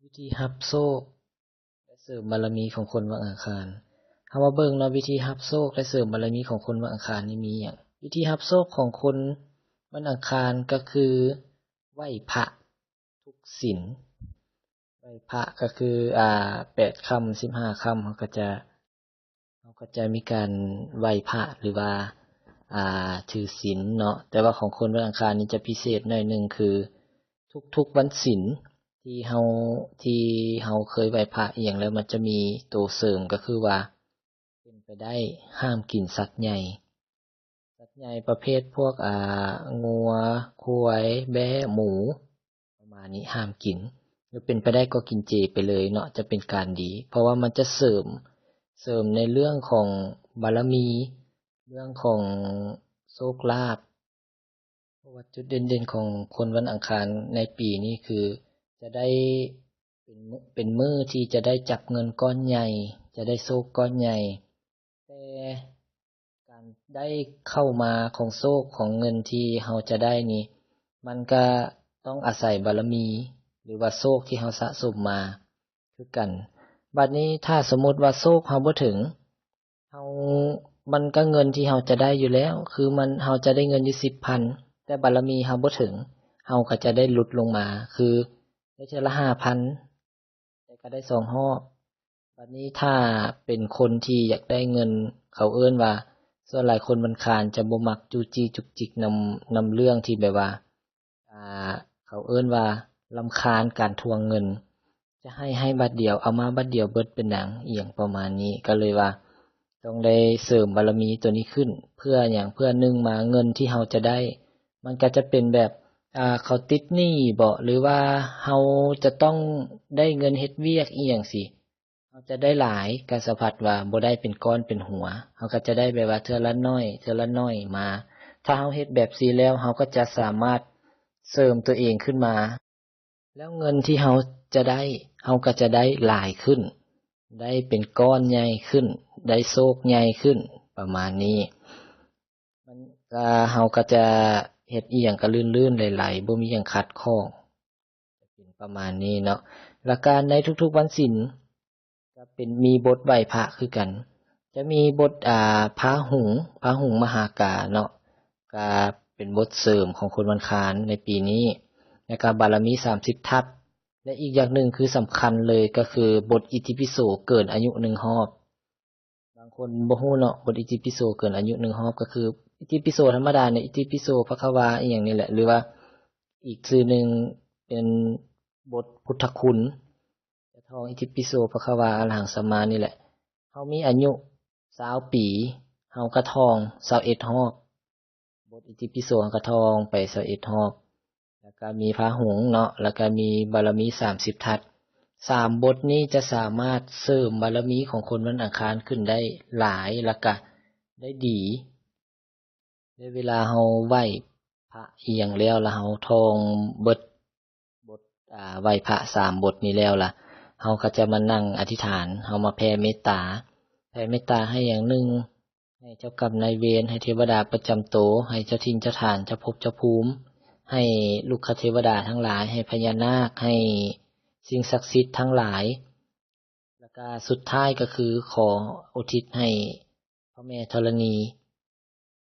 วิธีรับโชคและเสริมบารมีของคนวันอังคารเฮามาเบิ่งเนาะวิธีรับโชคและเสริมบารมีของคนวันอังคารนี่มีหยังวิธีรับโชคของคนวันอังคารก็คือไหว้พระทุกศีลไหว้พระก็คือ8ค่ำ15ค่ำเฮาก็จะมีการไหว้พระหรือว่าถือศีลเนาะแต่ว่าของคนวันอังคารนี่จะพิเศษหน่อยหนึ่งคือทุกๆวันศีลที่เฮาเคยไหว้พระอิหยังแล้วมันจะมีตัวเสริมก็คือว่าเป็นไปได้ห้ามกินสัตว์ใหญ่ประเภทพวกงัวควายแบะหมูประมาณนี้ห้ามกินหรือเป็นไปได้ก็กินเจไปเลยเนาะจะเป็นการดีเพราะว่ามันจะเสริมในเรื่องของบารมีเรื่องของโชคลาภเพราะว่าจุดเด่นๆของคนวันอังคารในปีนี้คือจะได้เป็นมื้อที่จะได้จับเงินก้อนใหญ่จะได้โชคก้อนใหญ่แต่การได้เข้ามาของโชคของเงินที่เฮาจะได้นี่มันก็ต้องอาศัยบารมีหรือว่าโชคที่เฮาสะสมมาคือกันบัดนี้ถ้าสมมุติว่าโชคเฮาบ่ถึงเฮามันก็เงินที่เฮาจะได้อยู่แล้วคือเฮาจะได้เงินอยู่10,000แต่บารมีเฮาบ่ถึงเฮาก็จะได้ลดลงมาคือได้เทื่อละ5,000แต่ก็ได้2รอบบัดนี้ถ้าเป็นคนที่อยากได้เงินเขาเอิ้นว่าส่วนหลายคนมันคานจะบ่มักจู้จี้จุกจิกนำเรื่องที่แบบว่าอ่าเขาเอิ้นว่ารำคาญการทวงเงินจะให้บัดเดียวเอามาบัดเดียวเบิดเป็นหยังอิหยังประมาณนี้ก็เลยว่าต้องได้เสริมบารมีตัวนี้ขึ้นเพื่อหยังเพื่อหนึ่งมาเงินที่เฮาจะได้มันก็จะเป็นแบบเขาติดหนี้บ่หรือว่าเฮาจะต้องได้เงินเฮ็ดเวียกอิหยังสิเฮาจะได้หลายก็สะพัดว่าบ่ได้เป็นก้อนเป็นหัวเฮาก็จะได้แบบว่าเทื่อละน้อยเทื่อละน้อยมาถ้าเฮาเฮ็ดแบบซี้แล้วเฮาก็จะสามารถเสริมตัวเองขึ้นมาแล้วเงินที่เฮาจะได้เฮาก็จะได้หลายขึ้นได้เป็นก้อนใหญ่ขึ้นได้โชคใหญ่ขึ้นประมาณนี้มันเฮาก็จะเฮ็ดอิหยังก็ลื่นๆไหลๆบ่มีหยังขัดข้องเป็นประมาณนี้เนาะแล้วก็ในทุกๆวันศีลก็เป็นมีบทไหว้พระคือกันจะมีบทพระหุงมหากาเนาะก็เป็นบทเสริมของคนวันอังคารในปีนี้แล้วก็บารมี30ทัศและอีกอย่างหนึ่งคือสำคัญเลยก็คือบทอิติปิโสเกินอายุ1รอบบางคนบ่ฮู้เนาะบทอิติปิโสเกินอายุ1รอบก็คืออิติปิโสธรรมดาเนี่ยอิติปิโสภควาอีหยังนี่แหละหรือว่าอีกชื่อหนึ่งเป็นบทพุทธคุณท่องอิติปิโสภควาอะระหังสัมมานี่แหละเฮามีอายุ20ปีเฮาก็ท่อง21รอบบทอิติปิโสเฮาก็ท่องไป21รอบแล้วก็มีพระหงส์เนาะแล้วก็มีบารมี30ทัศ3บทนี้จะสามารถเสริมบารมีของคนวันอังคารขึ้นได้หลายแล้วก็ได้ดีในเวลาเฮาไหว้พระอิหยังแล้วเฮาท่องเบิดบทไหว้พระ3บทนี้แล้วล่ะเฮาก็จะมานั่งอธิษฐานเฮามาแผ่เมตตาให้อย่างหนึ่งให้เจ้ากรรมนายเวรให้เทวดาประจำตนให้เจ้าทิ่นเจ้าฐานเจ้าภพเจ้าภูมิให้ลูกคเทวดาทั้งหลายให้พญานาคให้สิ่งศักดิ์สิทธิ์ทั้งหลายแล้วก็สุดท้ายก็คือขออุทิศให้พระแม่ธรณี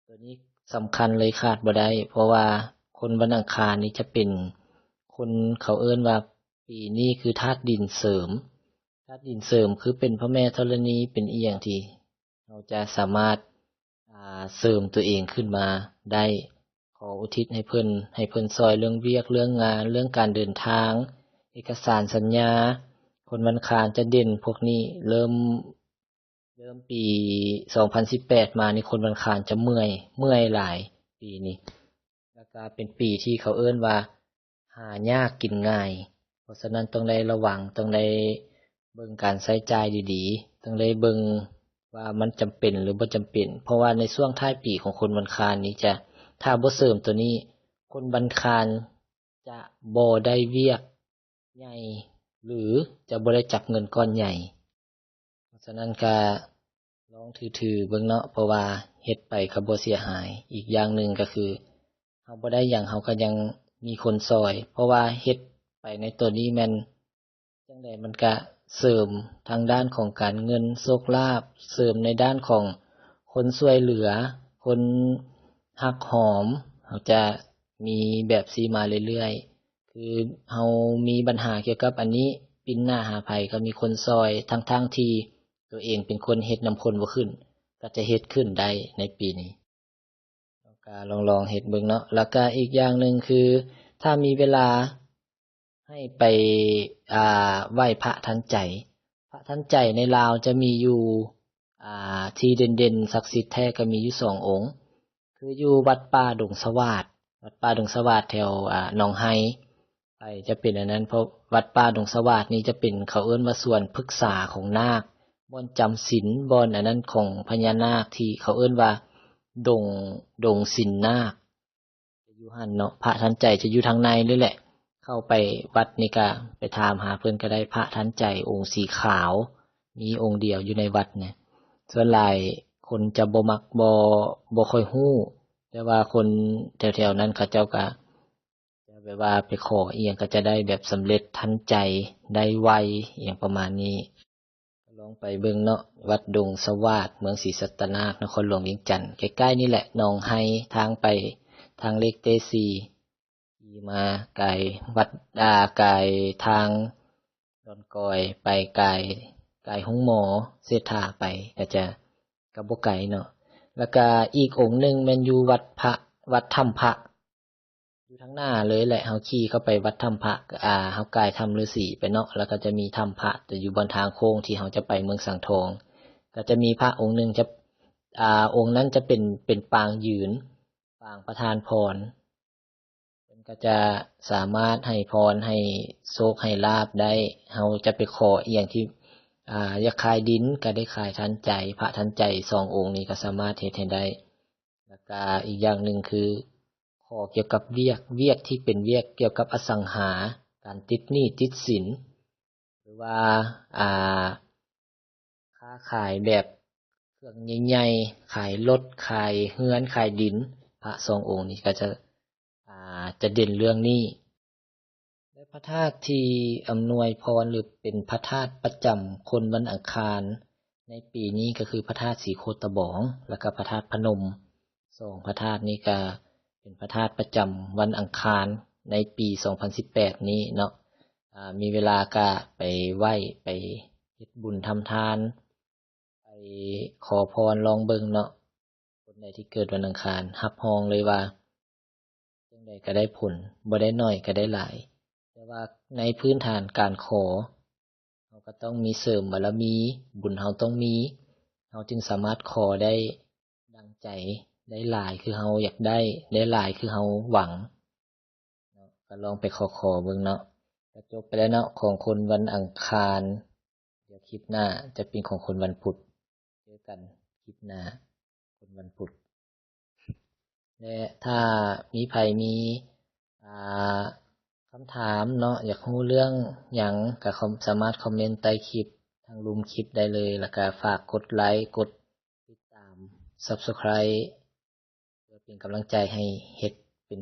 ตัวนี้สำคัญเลยขาดบ่ได้เพราะว่าคนวันอังคารนี้จะเป็นคนเขาเอิ้นว่าปีนี้คือธาตุดินเสริมคือเป็นพระแม่ธรณีเป็นอีหยังที่เราจะสามารถเสริมตัวเองขึ้นมาได้ขออุทิศให้เพิ่นช่วยเรื่องเวียกเรื่องงานเรื่องการเดินทางเอกสารสัญญาคนวันอังคารจะเด่นพวกนี้เริ่มปี2018มานี่คนวันอังคารจะเมื่อยหลายปีนี้แล้วก็เป็นปีที่เขาเอิ้นว่าหายากกินง่ายเพราะฉะนั้นต้องได้ระวังต้องได้เบิ่งการใช้จ่ายดีๆต้องได้เบิ่งว่ามันจำเป็นหรือบ่จำเป็นเพราะว่าในช่วงท้ายปีของคนวันอังคารนี้จะถ้าบ่เสริมตัวนี้คนวันอังคารจะบ่ได้เวียกใหญ่หรือจะบ่ได้จับเงินก้อนใหญ่เพราะฉะนั้นก็ลองถือๆเบิ่งเนาะเพราะว่าเฮ็ดไปก็บ่เสียหายอีกอย่างหนึ่งก็คือเฮาบ่ได้หยังเฮาก็ยังมีคนช่วยเพราะว่าเฮ็ดไปในตัวนี้แม่น จังใดมันก็เสริมทางด้านของการเงินโชคลาภเสริมในด้านของคนช่วยเหลือคนฮักหอมเขาจะมีแบบซีมาเรื่อยๆคือเฮามีปัญหาเกี่ยวกับอันนี้ปิ้นหน้าหาภัยก็มีคนซอยทั้งๆที่ตัวเองเป็นคนเฮ็ดนำคนบ่ขึ้นก็จะเฮ็ดขึ้นได้ในปีนี้ก็ลองเฮ็ดเบิ่งเนาะแล้วก็อีกอย่างหนึ่งคือถ้ามีเวลาให้ไปไหว้พระทันใจพระทันใจในลาวจะมีอยู่ที่เด่นๆศักดิ์สิทธิ์แท้ก็มีอยู่2องค์คืออยู่วัดป่าดงสวาทวัดป่าดงสวาทแถวหนองไฮไปจะเป็นอันนั้นเพราะวัดป่าดงสวาทนี้จะเป็นเขาเอิ้นว่าส่วนพฤกษาของนาคบ่อนจำศีลบ่อนอันนั้นของพญานาคที่เขาเอิ้นว่าดงศีลนาคจะอยู่หั่นเนาะพระทันใจจะอยู่ทางในเลยแหละเข้าไปวัดนี่ก็ไปถามหาเพิ่นก็ได้พระทันใจองค์สีขาวมีองค์เดียวอยู่ในวัดเนี่ยส่วนหลายคนจะบ่มักบ่ค่อยฮู้แต่ว่าคนแถวๆนั้นเขาเจ้าก็จะแบบว่าไปขออีหยังก็จะได้แบบสำเร็จทันใจได้ไวอหยังประมาณนี้ลองไปเบิ่งเนาะวัดดงสวาทเมืองศรีสัตนาคนครหลวงเวียงจันทน์ใกล้ๆนี่แหละหนองไฮทางไปทางเลขเตซีขี่มาไกลวัดไกลทางดอนกอยไปไกลห้องหมอเสถาไปก็จะก็บ่ไกลเนาะแล้วก็อีกองค์หนึงแม่นอยู่วัดถ้ำพระอยู่ทางหน้าเลยแหละเฮาขี่เข้าไปวัดถ้ำพระเฮากายถ้ำฤาษีไปเนาะแล้วก็จะมีถ้ำพระจะอยู่บนทางโค้งที่เฮาจะไปเมืองสังทองก็จะมีพระองค์หนึงจะองค์นั้นจะเป็นปางยืนปางประทานพรเพิ่นก็จะสามารถให้พรให้โชคให้ลาภได้เฮาจะไปขออีหยังที่อยากขายดินก็ได้ขายทันใจพระทันใจ2องค์นี้ก็สามารถเฮ็ดให้ได้แล้วก็อีกอย่างหนึ่งคือขอเกี่ยวกับเวียกที่เป็นเวียกเกี่ยวกับอสังหาการติดหนี้ติดสินหรือว่าอ่าค้าขายแบบเครื่องใหญ่ๆขายรถขายเรือนขายดินพระ2องค์นี้ก็จะเด่นเรื่องนี้ และพระธาตุที่อำนวยพรหรือเป็นพระธาตุประจำคนวันอังคารในปีนี้ก็คือพระธาตุสีโคตบองแล้วก็พระธาตุพนม2พระธาตุนี้ก็เป็นพระธาตุประจำวันอังคารในปี2018นี้เนาะมีเวลาก็ไปไหว้ไปเฮ็ดบุญทำทานไปขอพรลองเบิ่งเนาะคนใดที่เกิดวันอังคารรับรองเลยว่าจั่งใดก็ได้ผลบ่ได้น้อยก็ได้หลาย แต่ว่าในพื้นฐานการขอเราก็ต้องมีเสริมบารมีบุญเราต้องมีเราจึงสามารถขอได้ดังใจได้หลายคือเราอยากได้หลายคือเราหวังเนาะก็ลองไปขอเบิ่งเนาะก็จบไปแล้วเนาะของคนวันอังคารเดี๋ยวคลิปหน้าจะเป็นของคนวันพุธเจอกันคลิปหน้าคนวันพุธและถ้ามีไผมีอ่า คำถามเนาะอยากรู้เรื่องหยังก็สามารถคอมเมนต์ใต้คลิปทางรูมคลิปได้เลยแล้วก็ฝากกดไลค์กดติดตาม Subscribe เพื่อเป็นกำลังใจให้เฮ็ดเป็น